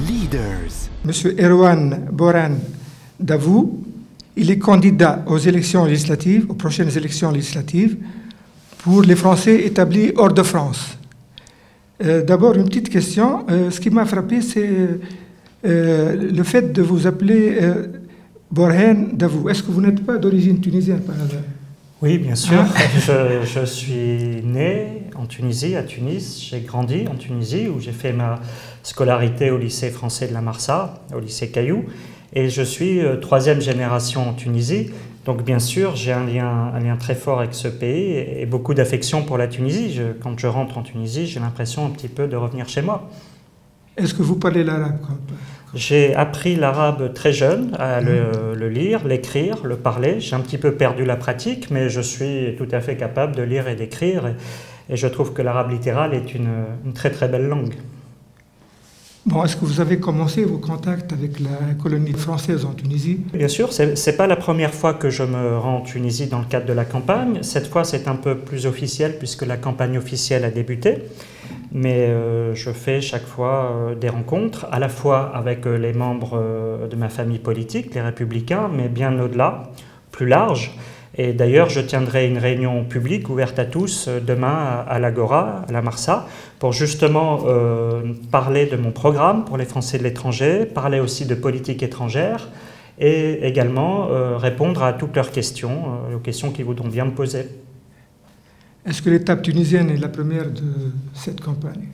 Leaders. Monsieur Erwan Boran Davou, il est candidat aux élections législatives, aux prochaines élections législatives, pour les Français établis hors de France. D'abord, une petite question. Ce qui m'a frappé, c'est le fait de vous appeler Borhan Davou. Est-ce que vous n'êtes pas d'origine tunisienne par hasard? Oui, bien sûr. Je suis né en Tunisie, à Tunis. J'ai grandi en Tunisie, où j'ai fait ma scolarité au lycée français de la Marsa, au lycée Caillou. Et je suis troisième génération en Tunisie. Donc, bien sûr, j'ai un lien très fort avec ce pays et beaucoup d'affection pour la Tunisie. Quand je rentre en Tunisie, j'ai l'impression un petit peu de revenir chez moi. Est-ce que vous parlez l'arabe? J'ai appris l'arabe très jeune, à le lire, l'écrire, le parler. J'ai un petit peu perdu la pratique, mais je suis tout à fait capable de lire et d'écrire. Et je trouve que l'arabe littéral est une très très belle langue. Bon, est-ce que vous avez commencé vos contacts avec la colonie française en Tunisie? Bien sûr, ce n'est pas la première fois que je me rends en Tunisie dans le cadre de la campagne. Cette fois, c'est un peu plus officiel puisque la campagne officielle a débuté. Mais je fais chaque fois des rencontres, à la fois avec les membres de ma famille politique, les Républicains, mais bien au-delà, plus large. Et d'ailleurs, je tiendrai une réunion publique ouverte à tous demain à l'Agora, à la Marsa, pour justement parler de mon programme pour les Français de l'étranger, parler aussi de politique étrangère et également répondre à toutes leurs questions, aux questions qu'ils voudront bien me poser. Est-ce que l'étape tunisienne est la première de cette campagne?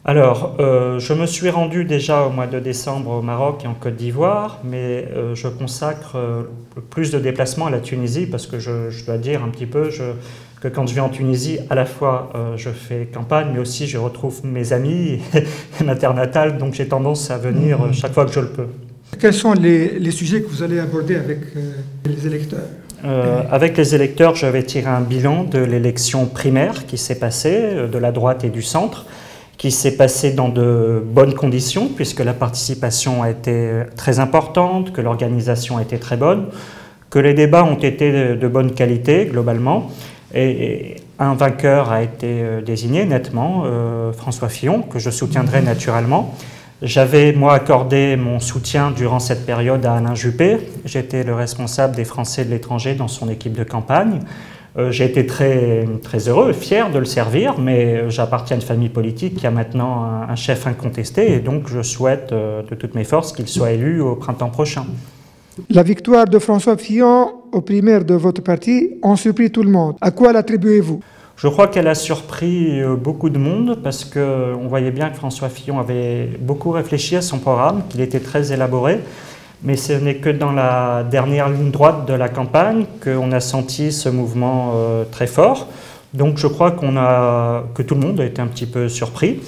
Alors, je me suis rendu déjà au mois de décembre au Maroc et en Côte d'Ivoire, mais je consacre plus de déplacements à la Tunisie parce que je dois dire un petit peu que quand je vais en Tunisie, à la fois je fais campagne, mais aussi je retrouve mes amis et ma terre natale, donc j'ai tendance à venir chaque fois que je le peux. Quels sont les sujets que vous allez aborder avec les électeurs? Avec les électeurs, je vais tirer un bilan de l'élection primaire qui s'est passée, de la droite et du centre, qui s'est passée dans de bonnes conditions, puisque la participation a été très importante, que l'organisation a été très bonne, que les débats ont été de bonne qualité, globalement, et un vainqueur a été désigné nettement, François Fillon, que je soutiendrai naturellement. J'avais, moi, accordé mon soutien durant cette période à Alain Juppé. J'étais le responsable des Français de l'étranger dans son équipe de campagne. J'ai été très, très heureux et fier de le servir, mais j'appartiens à une famille politique qui a maintenant un chef incontesté et donc je souhaite de toutes mes forces qu'il soit élu au printemps prochain. La victoire de François Fillon aux primaires de votre parti a surpris tout le monde. À quoi l'attribuez-vous? Je crois qu'elle a surpris beaucoup de monde parce qu'on voyait bien que François Fillon avait beaucoup réfléchi à son programme, qu'il était très élaboré. Mais ce n'est que dans la dernière ligne droite de la campagne qu'on a senti ce mouvement très fort. Donc je crois que tout le monde a été un petit peu surpris.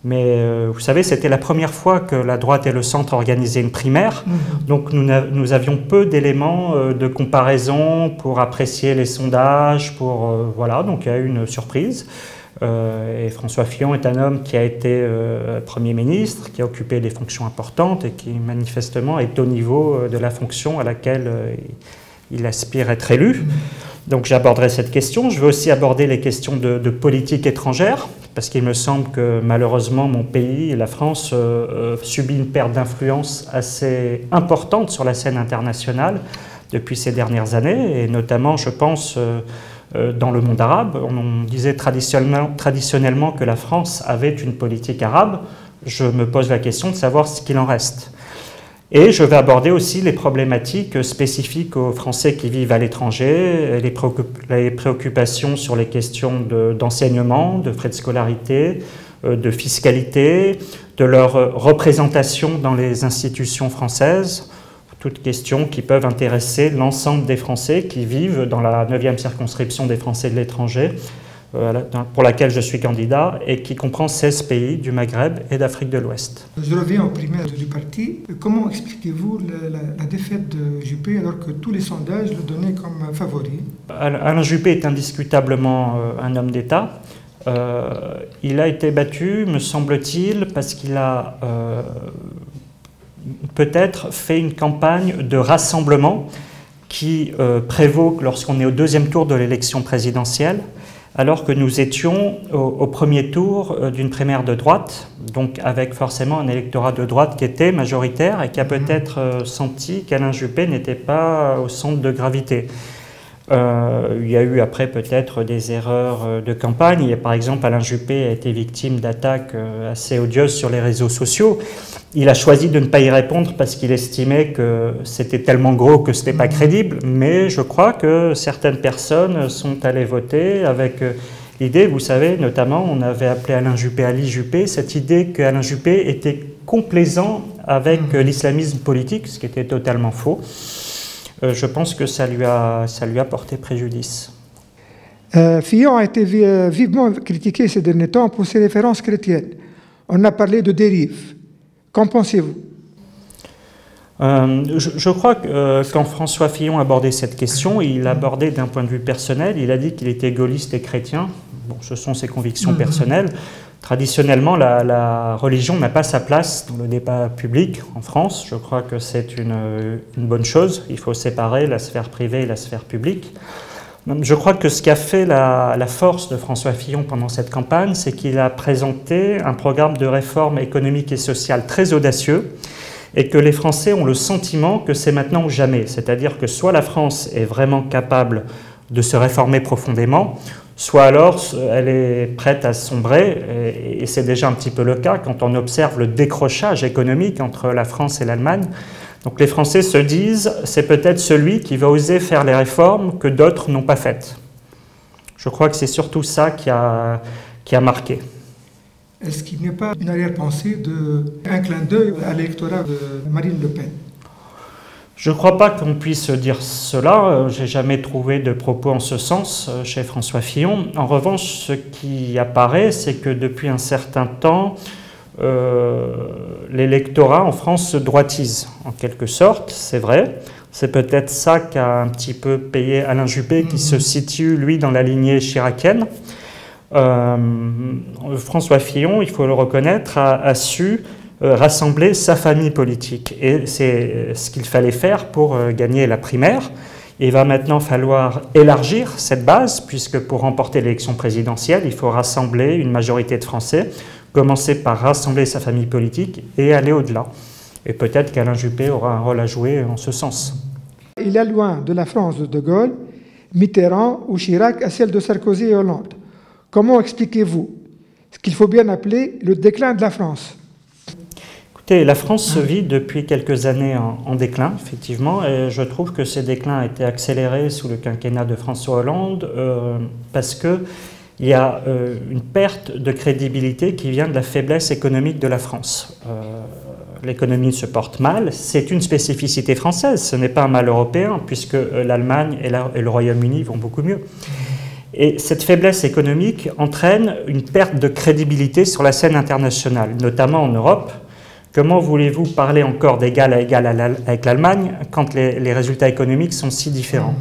Mais vous savez, c'était la première fois que la droite et le centre organisaient une primaire. Donc nous avions peu d'éléments de comparaison pour apprécier les sondages. Voilà, donc il y a eu une surprise. Et François Fillon est un homme qui a été Premier ministre, qui a occupé des fonctions importantes et qui manifestement est au niveau de la fonction à laquelle il aspire à être élu. Donc j'aborderai cette question. Je vais aussi aborder les questions de politique étrangère, parce qu'il me semble que malheureusement mon pays, la France, subit une perte d'influence assez importante sur la scène internationale depuis ces dernières années, et notamment, je pense, dans le monde arabe. On disait traditionnellement que la France avait une politique arabe. Je me pose la question de savoir ce qu'il en reste. Et je vais aborder aussi les problématiques spécifiques aux Français qui vivent à l'étranger, les préoccupations sur les questions d'enseignement, de frais de scolarité, de fiscalité, de leur représentation dans les institutions françaises, toutes questions qui peuvent intéresser l'ensemble des Français qui vivent dans la 9e circonscription des Français de l'étranger, pour laquelle je suis candidat, et qui comprend 16 pays du Maghreb et d'Afrique de l'Ouest. Je reviens aux primaires du parti. Comment expliquez-vous la défaite de Juppé alors que tous les sondages le donnaient comme favori? Alain Juppé est indiscutablement un homme d'État. Il a été battu, me semble-t-il, parce qu'il a peut-être fait une campagne de rassemblement qui prévaut lorsqu'on est au deuxième tour de l'élection présidentielle, alors que nous étions au premier tour d'une primaire de droite, donc avec forcément un électorat de droite qui était majoritaire et qui a peut-être senti qu'Alain Juppé n'était pas au centre de gravité. Il y a eu après peut-être des erreurs de campagne. Par exemple, Alain Juppé a été victime d'attaques assez odieuses sur les réseaux sociaux. Il a choisi de ne pas y répondre parce qu'il estimait que c'était tellement gros que ce n'était pas crédible. Mais je crois que certaines personnes sont allées voter avec l'idée, vous savez, notamment, on avait appelé Alain Juppé Ali Juppé, cette idée qu'Alain Juppé était complaisant avec l'islamisme politique, ce qui était totalement faux. Je pense que ça lui a porté préjudice. Fillon a été vivement critiqué ces derniers temps pour ses références chrétiennes. On a parlé de dérive. Qu'en pensez-vous? Je crois que quand François Fillon abordait cette question, il l'abordait d'un point de vue personnel. Il a dit qu'il était gaulliste et chrétien. Bon, ce sont ses convictions personnelles. Traditionnellement, la religion n'a pas sa place dans le débat public en France. Je crois que c'est une bonne chose. Il faut séparer la sphère privée et la sphère publique. Je crois que ce qui a fait la force de François Fillon pendant cette campagne, c'est qu'il a présenté un programme de réforme économique et sociale très audacieux et que les Français ont le sentiment que c'est maintenant ou jamais. C'est-à-dire que soit la France est vraiment capable de se réformer profondément, soit alors elle est prête à sombrer, et c'est déjà un petit peu le cas quand on observe le décrochage économique entre la France et l'Allemagne. Donc les Français se disent, c'est peut-être celui qui va oser faire les réformes que d'autres n'ont pas faites. Je crois que c'est surtout ça qui a marqué. Est-ce qu'il n'y a pas une arrière-pensée d'un clin d'œil à l'électorat de Marine Le Pen? Je ne crois pas qu'on puisse dire cela. Je n'ai jamais trouvé de propos en ce sens chez François Fillon. En revanche, ce qui apparaît, c'est que depuis un certain temps, l'électorat en France se droitise, en quelque sorte, c'est vrai. C'est peut-être ça qu'a un petit peu payé Alain Juppé, qui se situe, lui, dans la lignée chiracienne. François Fillon, il faut le reconnaître, a su rassembler sa famille politique. Et c'est ce qu'il fallait faire pour gagner la primaire. Il va maintenant falloir élargir cette base, puisque pour remporter l'élection présidentielle, il faut rassembler une majorité de Français, commencer par rassembler sa famille politique et aller au-delà. Et peut-être qu'Alain Juppé aura un rôle à jouer en ce sens. Il est loin de la France de De Gaulle, Mitterrand ou Chirac à celle de Sarkozy et Hollande. Comment expliquez-vous ce qu'il faut bien appeler le déclin de la France? Écoutez, la France vit depuis quelques années en déclin, effectivement, et je trouve que ce déclin a été accéléré sous le quinquennat de François Hollande parce qu'il y a une perte de crédibilité qui vient de la faiblesse économique de la France. L'économie se porte mal, c'est une spécificité française, ce n'est pas un mal européen, puisque l'Allemagne et le Royaume-Uni vont beaucoup mieux. Et cette faiblesse économique entraîne une perte de crédibilité sur la scène internationale, notamment en Europe. Comment voulez-vous parler encore d'égal à égal avec l'Allemagne quand les résultats économiques sont si différents?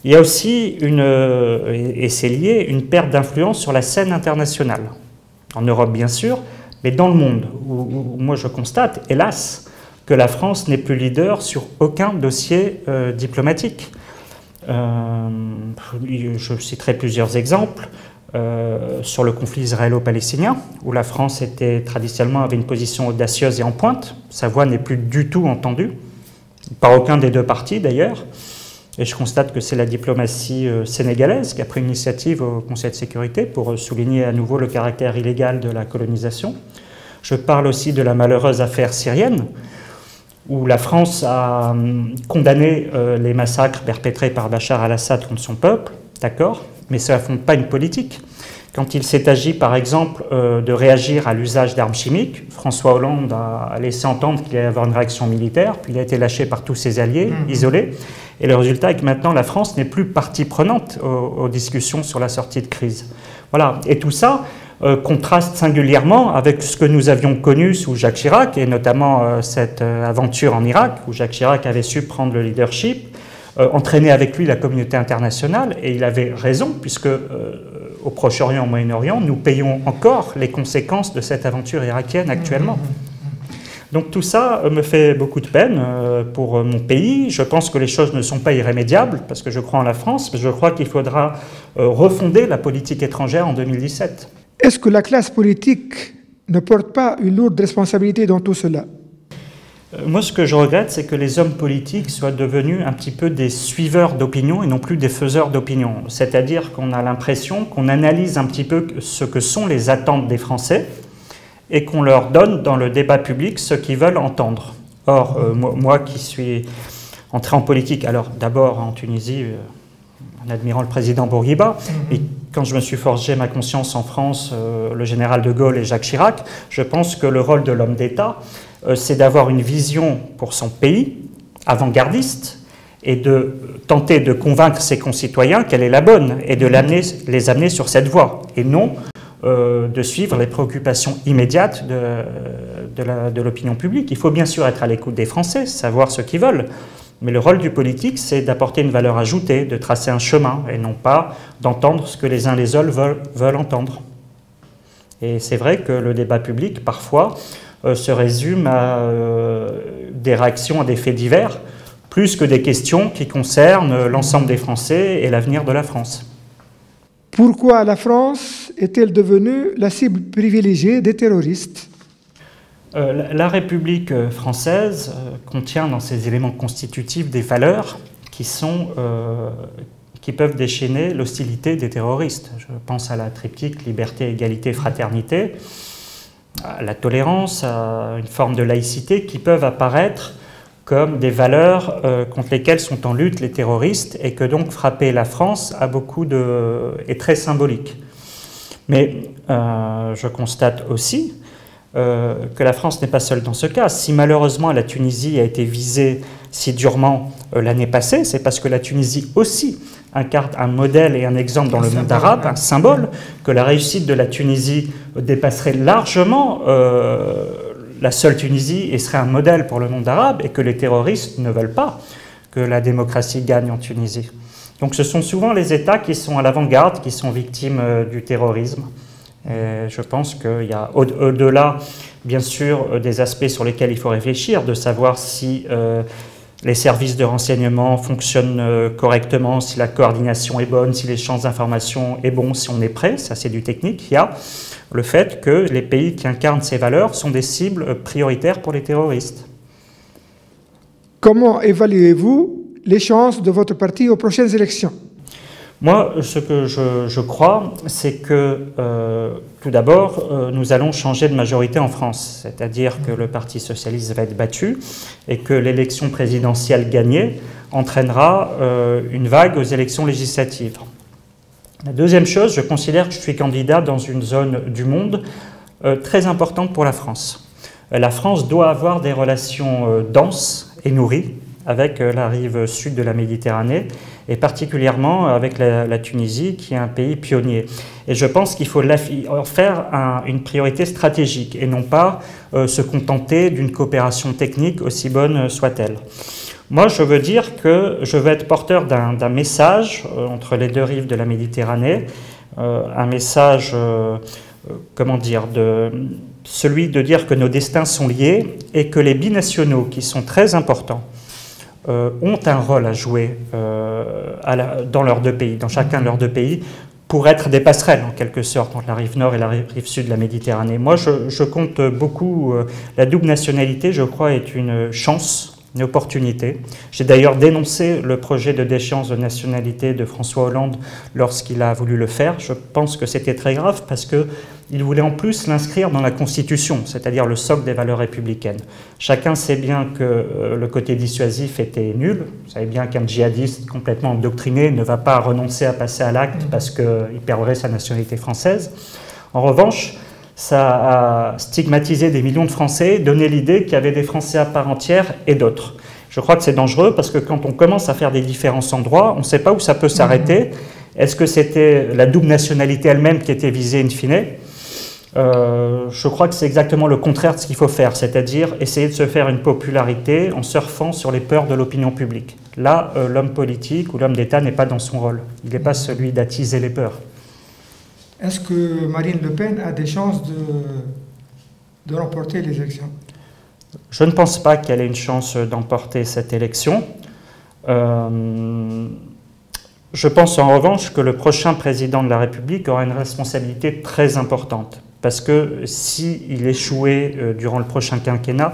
Il y a aussi, et c'est lié, une perte d'influence sur la scène internationale. En Europe, bien sûr, mais dans le monde, où moi je constate, hélas, que la France n'est plus leader sur aucun dossier diplomatique. Je citerai plusieurs exemples. Sur le conflit israélo-palestinien, où la France traditionnellement avait une position audacieuse et en pointe. Sa voix n'est plus du tout entendue, par aucun des deux partis d'ailleurs. Et je constate que c'est la diplomatie sénégalaise qui a pris une initiative au Conseil de sécurité pour souligner à nouveau le caractère illégal de la colonisation. Je parle aussi de la malheureuse affaire syrienne, où la France a condamné les massacres perpétrés par Bachar al-Assad contre son peuple, d'accord, mais ça ne fonde pas une politique. Quand il s'est agi, par exemple, de réagir à l'usage d'armes chimiques, François Hollande a laissé entendre qu'il allait y avoir une réaction militaire, puis il a été lâché par tous ses alliés, isolé. Et le résultat est que maintenant, la France n'est plus partie prenante aux discussions sur la sortie de crise. Voilà. Et tout ça contraste singulièrement avec ce que nous avions connu sous Jacques Chirac, et notamment cette aventure en Irak, où Jacques Chirac avait su prendre le leadership, entraîner avec lui la communauté internationale, et il avait raison, puisque au Proche-Orient, au Moyen-Orient, nous payons encore les conséquences de cette aventure irakienne actuellement. Donc tout ça me fait beaucoup de peine pour mon pays. Je pense que les choses ne sont pas irrémédiables, parce que je crois en la France, mais je crois qu'il faudra refonder la politique étrangère en 2017. Est-ce que la classe politique ne porte pas une lourde responsabilité dans tout cela? Moi, ce que je regrette, c'est que les hommes politiques soient devenus un petit peu des suiveurs d'opinion et non plus des faiseurs d'opinion. C'est-à-dire qu'on a l'impression qu'on analyse un petit peu ce que sont les attentes des Français et qu'on leur donne dans le débat public ce qu'ils veulent entendre. Or, moi qui suis entré en politique, alors d'abord en Tunisie, en admirant le président Bourguiba, et quand je me suis forgé ma conscience en France, le général de Gaulle et Jacques Chirac, je pense que le rôle de l'homme d'État, c'est d'avoir une vision pour son pays, avant-gardiste, et de tenter de convaincre ses concitoyens qu'elle est la bonne, et de les amener sur cette voie, et non de suivre les préoccupations immédiates de l'opinion publique. Il faut bien sûr être à l'écoute des Français, savoir ce qu'ils veulent, mais le rôle du politique, c'est d'apporter une valeur ajoutée, de tracer un chemin, et non pas d'entendre ce que les uns les autres veulent entendre. Et c'est vrai que le débat public, parfois, se résume à des réactions à des faits divers, plus que des questions qui concernent l'ensemble des Français et l'avenir de la France. Pourquoi la France est-elle devenue la cible privilégiée des terroristes? La République française contient dans ses éléments constitutifs des valeurs qui peuvent déchaîner l'hostilité des terroristes. Je pense à la triptyque liberté, égalité, fraternité, à la tolérance, à une forme de laïcité qui peuvent apparaître comme des valeurs contre lesquelles sont en lutte les terroristes et que donc frapper la France est très symbolique. Mais je constate aussi que la France n'est pas seule dans ce cas. Si malheureusement la Tunisie a été visée si durement l'année passée, c'est parce que la Tunisie aussi incarne un modèle et un exemple dans le monde arabe, un symbole, que la réussite de la Tunisie dépasserait largement la seule Tunisie et serait un modèle pour le monde arabe, et que les terroristes ne veulent pas que la démocratie gagne en Tunisie. Donc ce sont souvent les États qui sont à l'avant-garde, qui sont victimes du terrorisme. Et je pense qu'il y a au-delà, bien sûr, des aspects sur lesquels il faut réfléchir, de savoir si les services de renseignement fonctionnent correctement, si la coordination est bonne, si l'échange d'informations est bon, si on est prêt, ça c'est du technique. Il y a le fait que les pays qui incarnent ces valeurs sont des cibles prioritaires pour les terroristes. Comment évaluez-vous les chances de votre parti aux prochaines élections? Moi, ce que je crois, c'est que, tout d'abord, nous allons changer de majorité en France. C'est-à-dire que le Parti socialiste va être battu et que l'élection présidentielle gagnée entraînera une vague aux élections législatives. La deuxième chose, je considère que je suis candidat dans une zone du monde très importante pour la France. La France doit avoir des relations denses et nourries avec la rive sud de la Méditerranée, et particulièrement avec la Tunisie, qui est un pays pionnier. Et je pense qu'il faut en faire une priorité stratégique, et non pas se contenter d'une coopération technique, aussi bonne soit-elle. Moi, je veux dire que je veux être porteur d'un message entre les deux rives de la Méditerranée, un message, celui de dire que nos destins sont liés et que les binationaux, qui sont très importants, ont un rôle à jouer dans leurs deux pays, dans chacun de leurs deux pays, pour être des passerelles en quelque sorte entre la rive nord et la rive sud de la Méditerranée. Moi, je compte beaucoup. La double nationalité, je crois, est une chance, une opportunité. J'ai d'ailleurs dénoncé le projet de déchéance de nationalité de François Hollande lorsqu'il a voulu le faire. Je pense que c'était très grave parce qu'il voulait en plus l'inscrire dans la Constitution, c'est-à-dire le socle des valeurs républicaines. Chacun sait bien que le côté dissuasif était nul. Vous savez bien qu'un djihadiste complètement endoctriné ne va pas renoncer à passer à l'acte parce qu'il perdrait sa nationalité française. En revanche, ça a stigmatisé des millions de Français, donné l'idée qu'il y avait des Français à part entière et d'autres. Je crois que c'est dangereux parce que quand on commence à faire des différences en droit, on ne sait pas où ça peut s'arrêter. Est-ce que c'était la double nationalité elle-même qui était visée in fine? Je crois que c'est exactement le contraire de ce qu'il faut faire, c'est-à-dire essayer de se faire une popularité en surfant sur les peurs de l'opinion publique. Là, l'homme politique ou l'homme d'État n'est pas dans son rôle. Il n'est pas celui d'attiser les peurs. Est-ce que Marine Le Pen a des chances de remporter les élections? Je ne pense pas qu'elle ait une chance d'emporter cette élection. Je pense en revanche que le prochain président de la République aura une responsabilité très importante. Parce que s'il échouait durant le prochain quinquennat,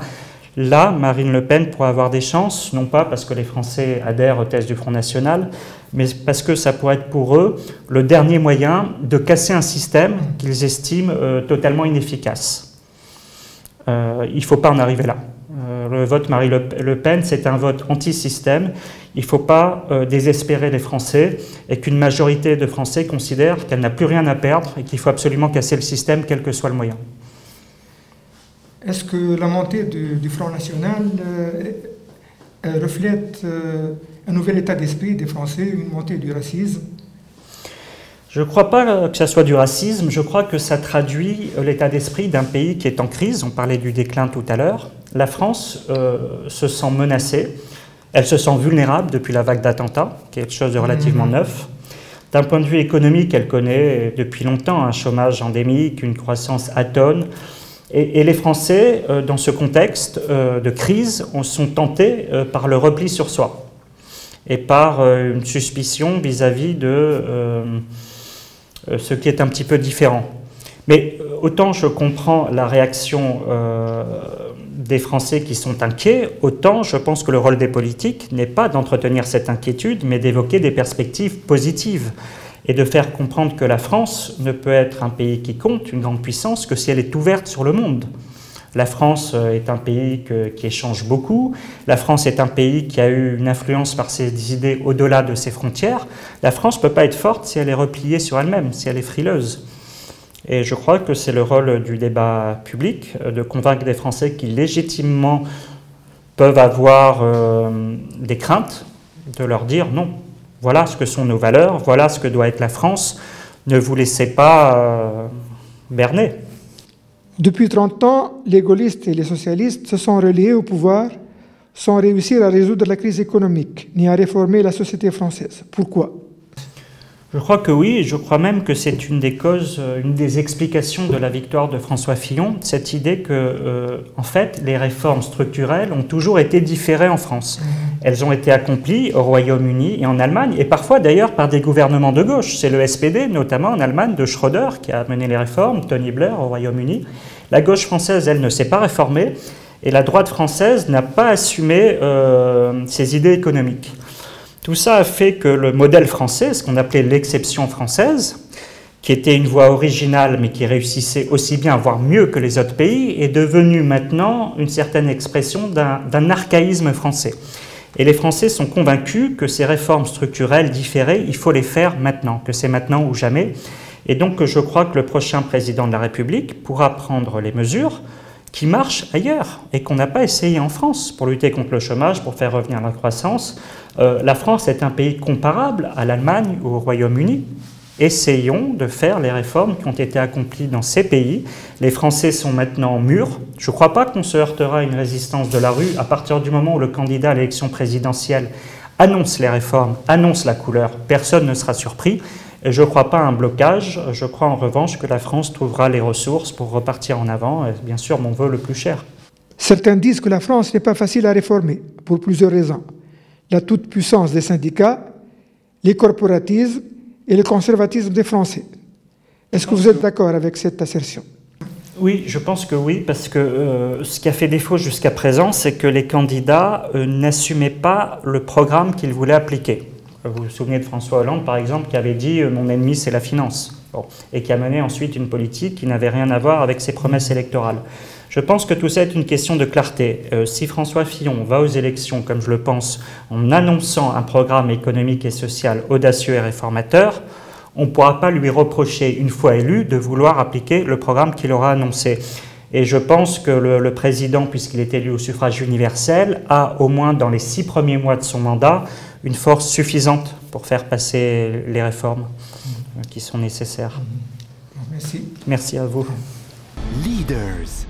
là, Marine Le Pen pourrait avoir des chances, non pas parce que les Français adhèrent aux thèses du Front National, mais parce que ça pourrait être pour eux le dernier moyen de casser un système qu'ils estiment totalement inefficace. Il ne faut pas en arriver là. Le vote Marine Le Pen, c'est un vote anti-système. Il ne faut pas désespérer les Français et qu'une majorité de Français considère qu'elle n'a plus rien à perdre et qu'il faut absolument casser le système, quel que soit le moyen. Est-ce que la montée du Front National reflète un nouvel état d'esprit des Français, une montée du racisme? Je ne crois pas que ça soit du racisme, je crois que ça traduit l'état d'esprit d'un pays qui est en crise. On parlait du déclin tout à l'heure. La France se sent menacée, elle se sent vulnérable depuis la vague d'attentats, quelque chose de relativement neuf. D'un point de vue économique, elle connaît depuis longtemps un chômage endémique, une croissance atone. Et les Français, dans ce contexte de crise, sont tentés par le repli sur soi et par une suspicion vis-à-vis de ce qui est un petit peu différent. Mais autant je comprends la réaction des Français qui sont inquiets, autant je pense que le rôle des politiques n'est pas d'entretenir cette inquiétude, mais d'évoquer des perspectives positives et de faire comprendre que la France ne peut être un pays qui compte, une grande puissance, que si elle est ouverte sur le monde. La France est un pays qui échange beaucoup. La France est un pays qui a eu une influence par ses idées au-delà de ses frontières. La France ne peut pas être forte si elle est repliée sur elle-même, si elle est frileuse. Et je crois que c'est le rôle du débat public de convaincre des Français qui légitimement peuvent avoir des craintes, de leur dire non, voilà ce que sont nos valeurs, voilà ce que doit être la France, ne vous laissez pas berner. Depuis 30 ans, les gaullistes et les socialistes se sont reliés au pouvoir sans réussir à résoudre la crise économique, ni à réformer la société française. Pourquoi ? Je crois que oui, je crois même que c'est une des causes, une des explications de la victoire de François Fillon, cette idée que, en fait, les réformes structurelles ont toujours été différées en France. Elles ont été accomplies au Royaume-Uni et en Allemagne, et parfois d'ailleurs par des gouvernements de gauche. C'est le SPD, notamment en Allemagne, de Schröder, qui a mené les réformes, Tony Blair au Royaume-Uni. La gauche française, elle, ne s'est pas réformée, et la droite française n'a pas assumé ses idées économiques. Tout ça a fait que le modèle français, ce qu'on appelait l'exception française, qui était une voie originale mais qui réussissait aussi bien, voire mieux que les autres pays, est devenu maintenant une certaine expression d'un archaïsme français. Et les Français sont convaincus que ces réformes structurelles différées, il faut les faire maintenant, que c'est maintenant ou jamais. Et donc je crois que le prochain président de la République pourra prendre les mesures qui marchent ailleurs et qu'on n'a pas essayé en France pour lutter contre le chômage, pour faire revenir la croissance. La France est un pays comparable à l'Allemagne ou au Royaume-Uni. Essayons de faire les réformes qui ont été accomplies dans ces pays. Les Français sont maintenant mûrs. Je ne crois pas qu'on se heurtera à une résistance de la rue à partir du moment où le candidat à l'élection présidentielle annonce les réformes, annonce la couleur. Personne ne sera surpris. Et je ne crois pas à un blocage. Je crois en revanche que la France trouvera les ressources pour repartir en avant. Et bien sûr, mon vœu le plus cher. Certains disent que la France n'est pas facile à réformer, pour plusieurs raisons. La toute-puissance des syndicats, les corporatismes et le conservatisme des Français. Est-ce que vous êtes d'accord avec cette assertion ? Oui, je pense que oui, parce que ce qui a fait défaut jusqu'à présent, c'est que les candidats n'assumaient pas le programme qu'ils voulaient appliquer. Vous vous souvenez de François Hollande, par exemple, qui avait dit « mon ennemi, c'est la finance ». Bon, et qui a mené ensuite une politique qui n'avait rien à voir avec ses promesses électorales. Je pense que tout ça est une question de clarté. Si François Fillon va aux élections, comme je le pense, en annonçant un programme économique et social audacieux et réformateur, on ne pourra pas lui reprocher, une fois élu, de vouloir appliquer le programme qu'il aura annoncé. Et je pense que le président, puisqu'il est élu au suffrage universel, a au moins dans les 6 premiers mois de son mandat une force suffisante pour faire passer les réformes qui sont nécessaires. Merci. Merci à vous. Leaders.